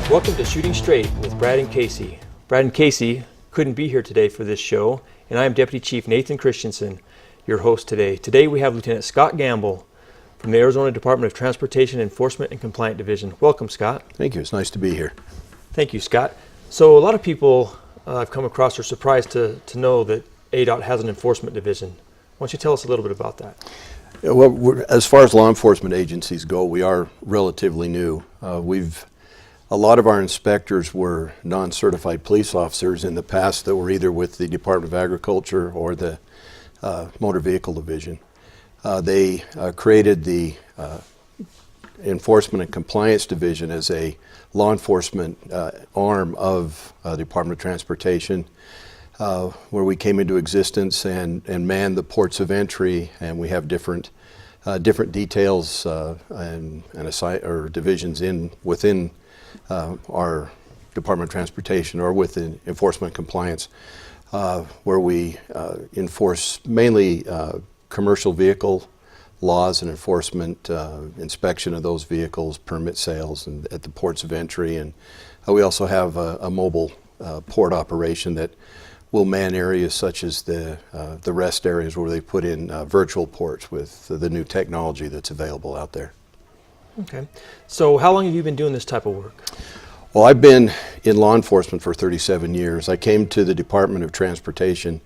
Welcome to Shooting Straight with Brad and Casey. Brad and Casey couldn't be here today for this show, and I am Deputy Chief Nathan Christensen, your host today. Today we have Lieutenant Scott Gamble from the Arizona Department of Transportation Enforcement and Compliance Division. Welcome, Scott. Thank you. It's nice to be here. Thank you, Scott. So a lot of people I've come across are surprised to know that ADOT has an enforcement division. Why don't you tell us a little bit about that? Yeah, well, as far as law enforcement agencies go, we are relatively new. A lot of our inspectors were non-certified police officers in the past that were either with the Department of Agriculture or the Motor Vehicle Division. They created the Enforcement and Compliance Division as a law enforcement arm of the Department of Transportation, where we came into existence and manned the ports of entry, and we have different details and divisions within our Department of Transportation or within Enforcement and Compliance, where we enforce mainly commercial vehicle laws and enforcement, inspection of those vehicles, permit sales, and at the ports of entry. And we also have a mobile port operation that will man areas such as the rest areas where they put in virtual ports with the new technology that's available out there. Okay. So how long have you been doing this type of work? Well, I've been in law enforcement for 37 years. I came to the Department of Transportation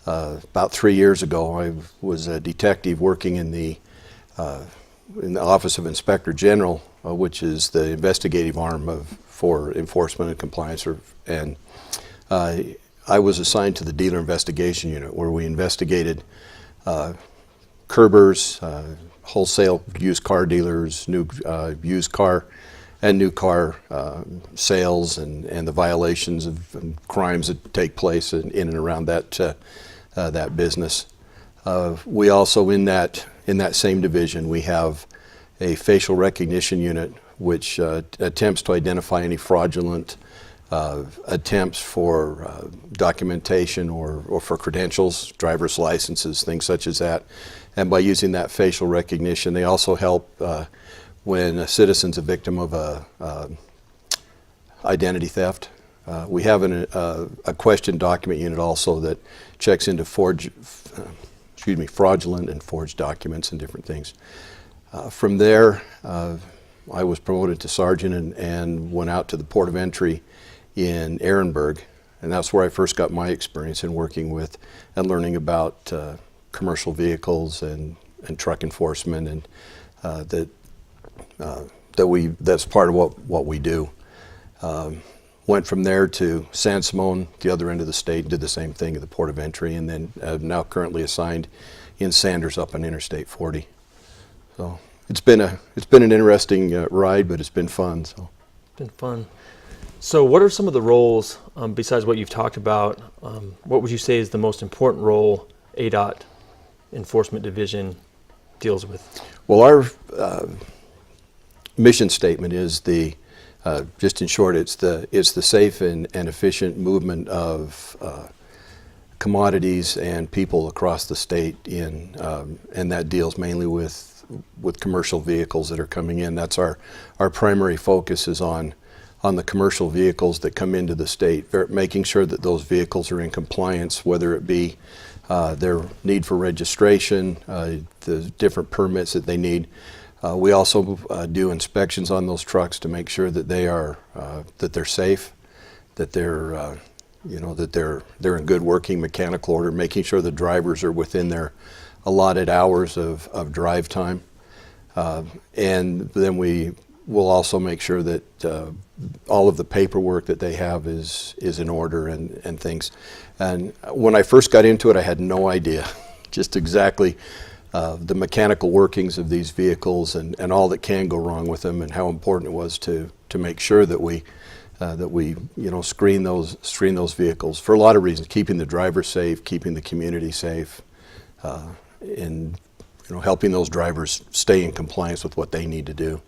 about 3 years ago. I was a detective working in the Office of Inspector General, which is the investigative arm for enforcement and compliance. And I was assigned to the Dealer Investigation Unit, where we investigated curbers, wholesale used car dealers, new used car and new car sales, and the violations and crimes that take place in and around that business. We also, in that same division, we have a facial recognition unit which attempts to identify any fraudulent attempts for documentation or for credentials, driver's licenses, things such as that. And by using that facial recognition, they also help when a citizen's a victim of identity theft. We have a question document unit also that checks into fraudulent and forged documents and different things. From there, I was promoted to sergeant and went out to the port of entry in Ehrenberg, and that's where I first got my experience in working with and learning about commercial vehicles and truck enforcement, and that's part of what we do. Went from there to San Simon, the other end of the state, did the same thing at the port of entry, and then now currently assigned in Sanders up on Interstate 40. So it's been an interesting ride, but it's been fun. So It's been fun. So what are some of the roles, besides what you've talked about, what would you say is the most important role ADOT Enforcement Division deals with? Well, our mission statement is just in short, it's the safe and efficient movement of commodities and people across the state and that deals mainly with commercial vehicles that are coming in. That's our primary focus is on the commercial vehicles that come into the state, making sure that those vehicles are in compliance, whether it be their need for registration, the different permits that they need. We also do inspections on those trucks to make sure that they're safe, that they're in good working mechanical order, making sure the drivers are within their allotted hours of drive time, and then we will also make sure that all of the paperwork that they have is in order and things. And when I first got into it, I had no idea just exactly the mechanical workings of these vehicles and all that can go wrong with them, and how important it was to make sure that we screen those vehicles for a lot of reasons, keeping the driver safe, keeping the community safe, and helping those drivers stay in compliance with what they need to do.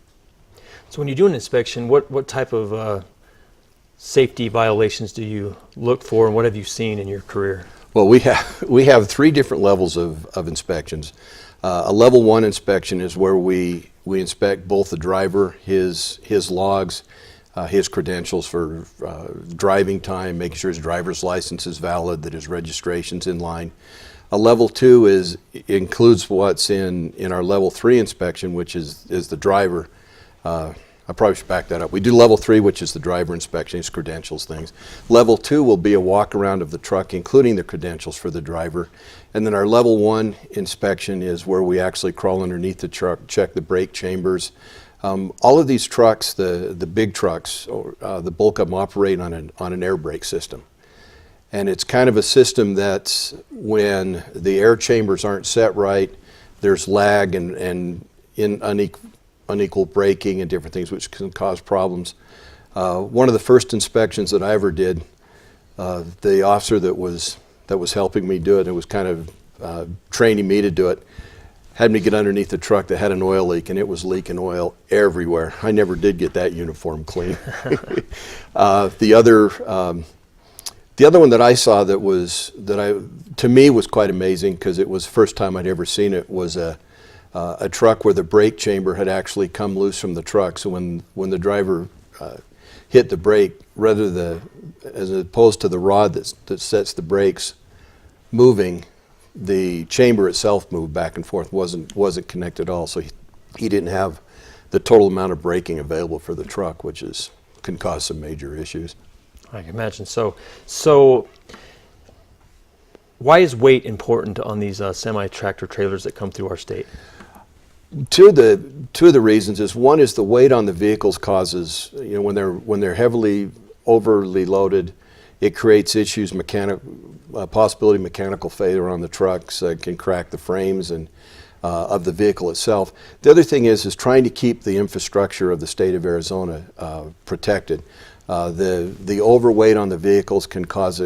So when you do an inspection, what type of safety violations do you look for, and what have you seen in your career? Well, we have three different levels of inspections. A level 1 inspection is where we inspect both the driver, his logs, his credentials for driving time, making sure his driver's license is valid, that his registration's in line. A level 2 includes what's in our level 3 inspection, which is the driver. I probably should back that up. We do level 3, which is the driver inspection, his credentials, things. Level 2 will be a walk around of the truck, including the credentials for the driver. And then our level 1 inspection is where we actually crawl underneath the truck, check the brake chambers. All of these trucks, the big trucks, the bulk of them operate on an air brake system. And it's kind of a system that's when the air chambers aren't set right, there's lag and unequal braking and different things which can cause problems. One of the first inspections that I ever did, the officer that was helping me do it, and was kind of training me to do it, had me get underneath the truck that had an oil leak, and it was leaking oil everywhere. I never did get that uniform clean. The other one that I saw to me was quite amazing, because it was the first time I'd ever seen it, was a truck where the brake chamber had actually come loose from the truck. So when the driver hit the brake, as opposed to the rod that sets the brakes moving, the chamber itself moved back and forth, wasn't connected at all. So he didn't have the total amount of braking available for the truck, which can cause some major issues. I can imagine. So why is weight important on these semi-tractor trailers that come through our state? Two of the reasons is, one is the weight on the vehicles causes, when they're heavily overly loaded, it creates issues, possibility of mechanical failure on the trucks, can crack the frames and of the vehicle itself. The other thing is trying to keep the infrastructure of the state of Arizona protected. The overweight on the vehicles can cause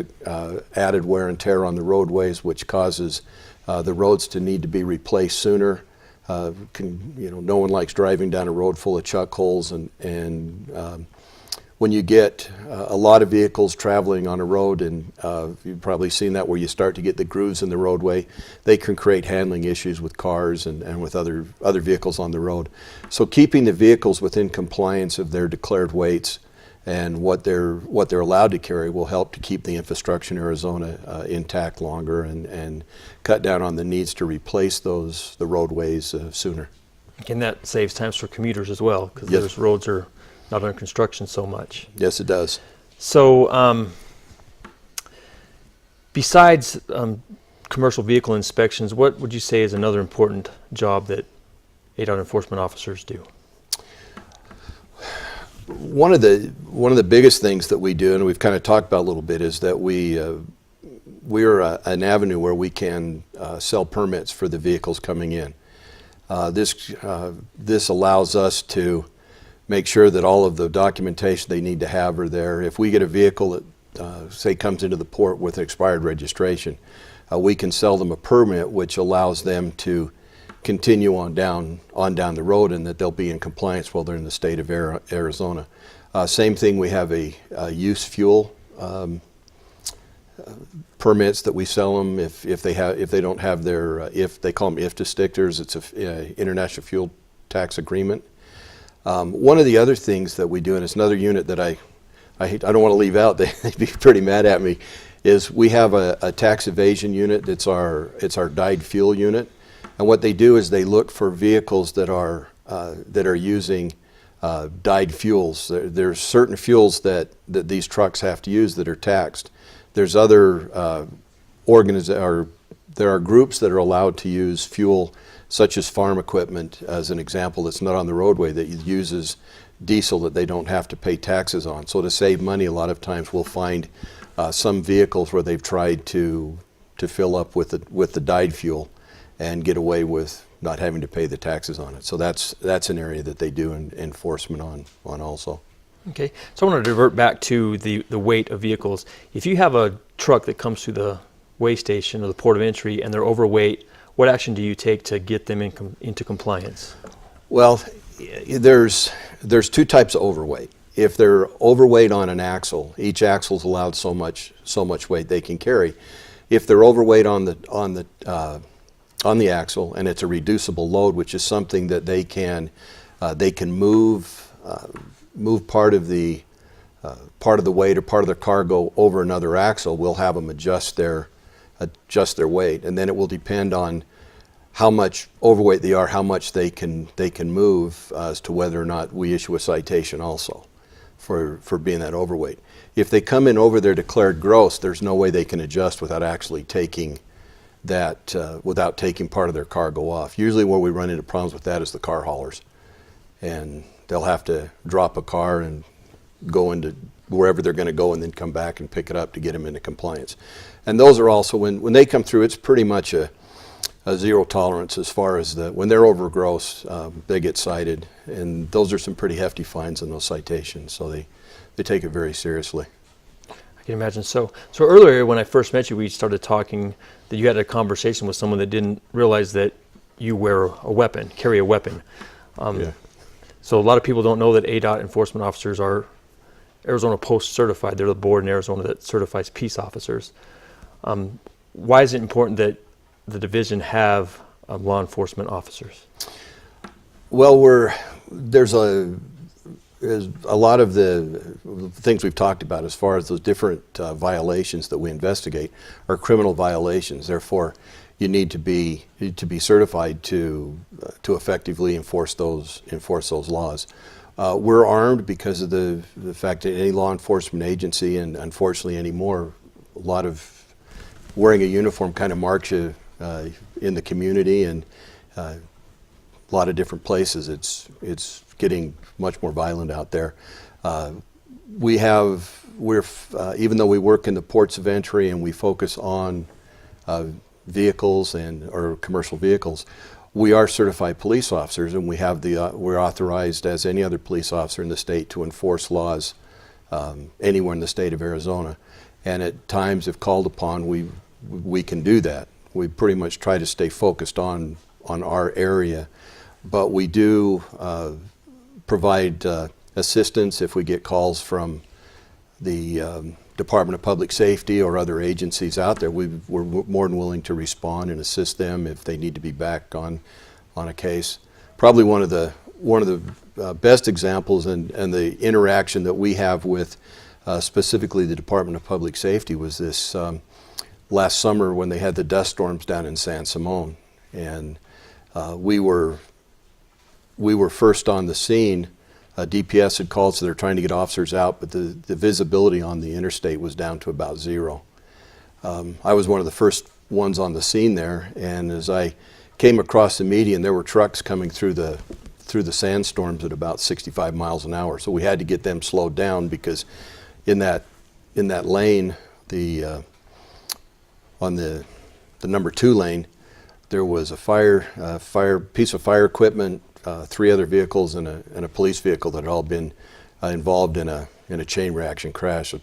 added wear and tear on the roadways, which causes the roads to need to be replaced sooner. No one likes driving down a road full of chuck holes, and when you get a lot of vehicles traveling on a road, and you've probably seen that, where you start to get the grooves in the roadway, they can create handling issues with cars and with other vehicles on the road. So keeping the vehicles within compliance of their declared weights and what they're allowed to carry will help to keep the infrastructure in Arizona intact longer, and cut down on the needs to replace the roadways sooner. And that saves times for commuters as well, because Yes. those roads are not under construction so much. Yes, it does. So besides commercial vehicle inspections, what would you say is another important job that ADOT enforcement officers do? One of the biggest things that we do, and we've kind of talked about a little bit, is that we're an avenue where we can sell permits for the vehicles coming in. This allows us to make sure that all of the documentation they need to have are there. If we get a vehicle that, say, comes into the port with an expired registration, we can sell them a permit, which allows them to continue on down the road, and that they'll be in compliance while they're in the state of Arizona. Same thing, we have a use fuel permits that we sell them if they don't have their they call them IFTA stickers. It's a International Fuel Tax Agreement. One of the other things that we do, and it's another unit that I don't want to leave out, they'd be pretty mad at me, is we have a tax evasion unit. It's our dyed fuel unit. And what they do is they look for vehicles that are using dyed fuels. There's certain fuels that these trucks have to use that are taxed. There's other there are groups that are allowed to use fuel, such as farm equipment, as an example, that's not on the roadway, that uses diesel that they don't have to pay taxes on. So to save money, a lot of times we'll find some vehicles where they've tried to fill up with the dyed fuel and get away with not having to pay the taxes on it. So that's an area that they do enforcement on also. Okay, so I want to divert back to the weight of vehicles. If you have a truck that comes through the weigh station or the port of entry and they're overweight, what action do you take to get them into compliance? Well, there's two types of overweight. If they're overweight on an axle, each axle is allowed so much weight they can carry. If they're overweight on the axle and it's a reducible load, which is something that they can move move part of the weight or part of their cargo over another axle, we'll have them adjust their weight, and then it will depend on how much overweight they are, how much they can move, as to whether or not we issue a citation also for being that overweight. If they come in over their declared gross, there's no way they can adjust without actually taking that, without taking part of their cargo off. Usually where we run into problems with that is the car haulers, and they'll have to drop a car and go into wherever they're going to go and then come back and pick it up to get them into compliance. And those are also, when they come through, it's pretty much a zero tolerance as far as when they're over gross, they get cited, and those are some pretty hefty fines in those citations, so they take it very seriously. I can imagine. So earlier when I first met you, we started talking that you had a conversation with someone that didn't realize that you carry a weapon. Yeah. So a lot of people don't know that ADOT enforcement officers are Arizona Post certified. They're the board in Arizona that certifies peace officers. Why is it important that the division have law enforcement officers? Well, there's a lot of the things we've talked about as far as those different violations that we investigate are criminal violations. Therefore, you need to be certified to effectively enforce those laws. We're armed because of the fact that any law enforcement agency, and unfortunately anymore, a lot of wearing a uniform kind of marks you in the community, and a lot of different places. It's getting much more violent out there. Even though we work in the ports of entry and we focus on vehicles or commercial vehicles, we are certified police officers, and we're authorized as any other police officer in the state to enforce laws anywhere in the state of Arizona. And at times, if called upon, we can do that. We pretty much try to stay focused on our area, but we do provide assistance if we get calls from the Department of Public Safety or other agencies out there. We're more than willing to respond and assist them if they need to be back on a case. Probably one of the best examples and the interaction that we have with specifically the Department of Public Safety was this last summer when they had the dust storms down in San Simon, and we were first on the scene. DPS had called, so they're trying to get officers out, but the visibility on the interstate was down to about zero. I was one of the first ones on the scene there, and as I came across the median, there were trucks coming through the sandstorms at about 65 miles an hour. So we had to get them slowed down, because in that lane, on the number 2 lane, there was a piece of fire equipment, 3 other vehicles, and a police vehicle that had all been involved in a chain reaction crash. So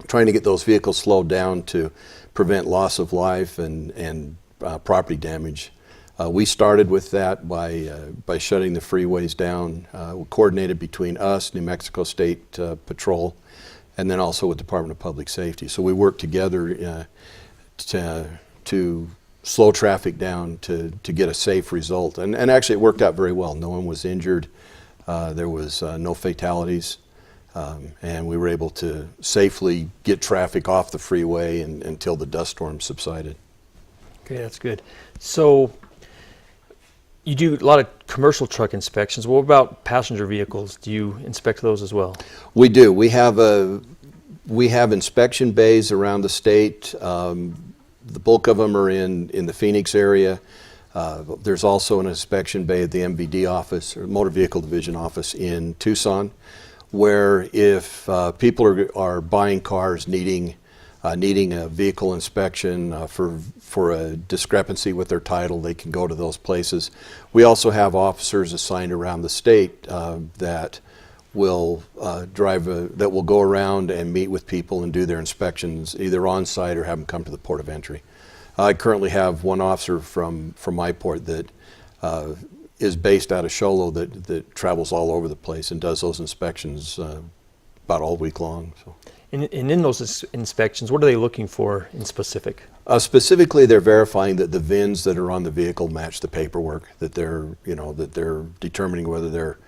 trying to get those vehicles slowed down to prevent loss of life and property damage. We started with that by shutting the freeways down. We coordinated between us, New Mexico State Patrol, and then also with Department of Public Safety. So we worked together to slow traffic down to get a safe result. And actually it worked out very well. No one was injured. There was no fatalities. And we were able to safely get traffic off the freeway until the dust storm subsided. Okay, that's good. So you do a lot of commercial truck inspections. What about passenger vehicles? Do you inspect those as well? We do. We have inspection bays around the state. The bulk of them are in the Phoenix area. There's also an inspection bay at the MVD office, or Motor Vehicle Division office, in Tucson, where if people are buying cars needing a vehicle inspection for a discrepancy with their title, they can go to those places. We also have officers assigned around the state that will go around and meet with people and do their inspections either on site or have them come to the port of entry. I currently have one officer from my port that is based out of Show Low that travels all over the place and does those inspections about all week long. So. And in those inspections, what are they looking for in specific? Specifically, they're verifying that the VINs that are on the vehicle match the paperwork, that they're determining whether they're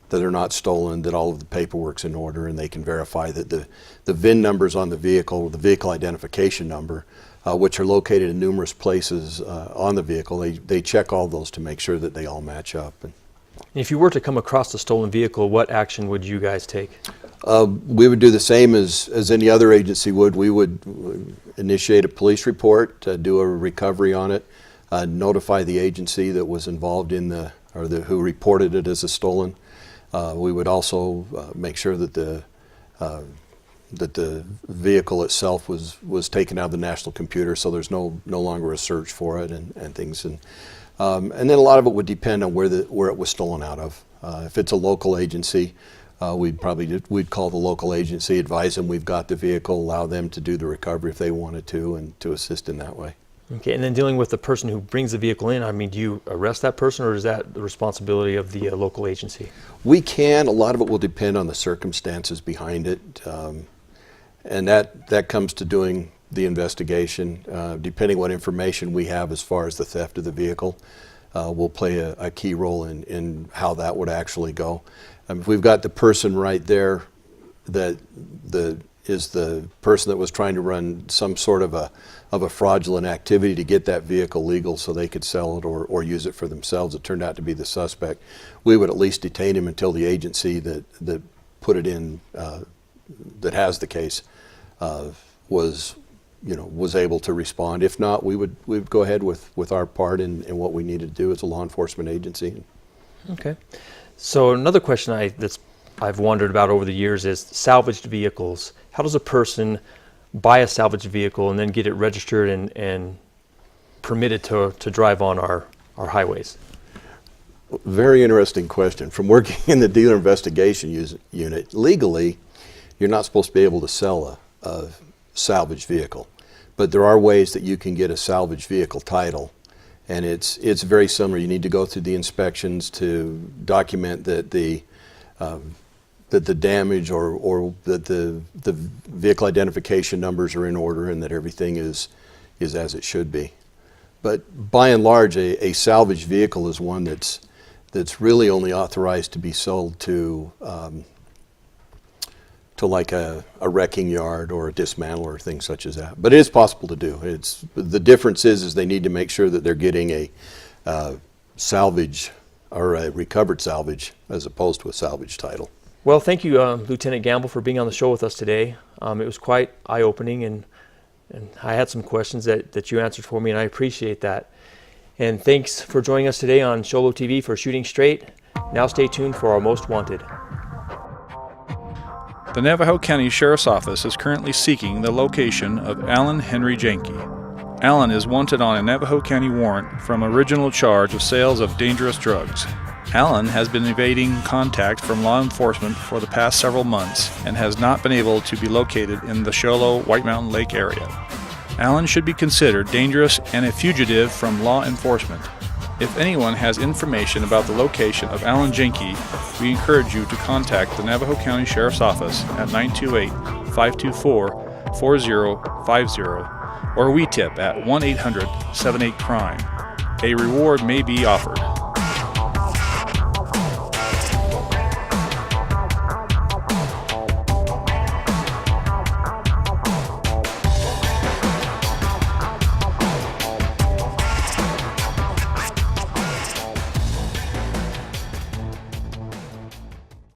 they're not stolen, that all of the paperwork's in order, and they can verify that the VIN numbers on the vehicle, the vehicle identification number, which are located in numerous places on the vehicle, they check all those to make sure that they all match up. And if you were to come across a stolen vehicle, what action would you guys take? We would do the same as any other agency would. We would initiate a police report, do a recovery on it, notify the agency that was involved in who reported it as a stolen. We would also make sure that the vehicle itself was taken out of the national computer, so there's no longer a search for it and things. And then a lot of it would depend on where it was stolen out of. If it's a local agency, we'd call the local agency, advise them we've got the vehicle, allow them to do the recovery if they wanted to, and to assist in that way. Okay, and then dealing with the person who brings the vehicle in, I mean, do you arrest that person, or is that the responsibility of the local agency? We can. A lot of it will depend on the circumstances behind it, and that comes to doing the investigation. Depending what information we have as far as the theft of the vehicle, will play a key role in how that would actually go. If we've got the person right there that is the person that was trying to run some sort of a fraudulent activity to get that vehicle legal so they could sell it or use it for themselves, it turned out to be the suspect, we would at least detain him until the agency that put it in, that has the case, was able to respond. If not, we would go ahead with our part in what we needed to do as a law enforcement agency. Okay. So another question I've wondered about over the years is salvaged vehicles. How does a person buy a salvaged vehicle and then get it registered and permitted to drive on our highways? Very interesting question. From working in the dealer investigation unit, legally, you're not supposed to be able to sell a salvaged vehicle, but there are ways that you can get a salvaged vehicle title. And it's very similar. You need to go through the inspections to document that the damage or that the vehicle identification numbers are in order and that everything is as it should be. But by and large, a salvaged vehicle is one that's really only authorized to be sold to like a wrecking yard or a dismantler or things such as that. But it is possible to do. The difference is they need to make sure that they're getting a salvage or a recovered salvage as opposed to a salvage title. Well, thank you, Lieutenant Gamble, for being on the show with us today. It was quite eye-opening, and I had some questions that you answered for me, and I appreciate that. And thanks for joining us today on Sholo TV for Shooting Straight. Now stay tuned for our Most Wanted. The Navajo County Sheriff's Office is currently seeking the location of Alan Henry Janke. Alan is wanted on a Navajo County warrant from original charge of sales of dangerous drugs. Alan has been evading contact from law enforcement for the past several months and has not been able to be located in the Sholo White Mountain Lake area. Alan should be considered dangerous and a fugitive from law enforcement. If anyone has information about the location of Alan Janke, we encourage you to contact the Navajo County Sheriff's Office at 928-524-4050 or WeTip at 1-800-78-CRIME. A reward may be offered.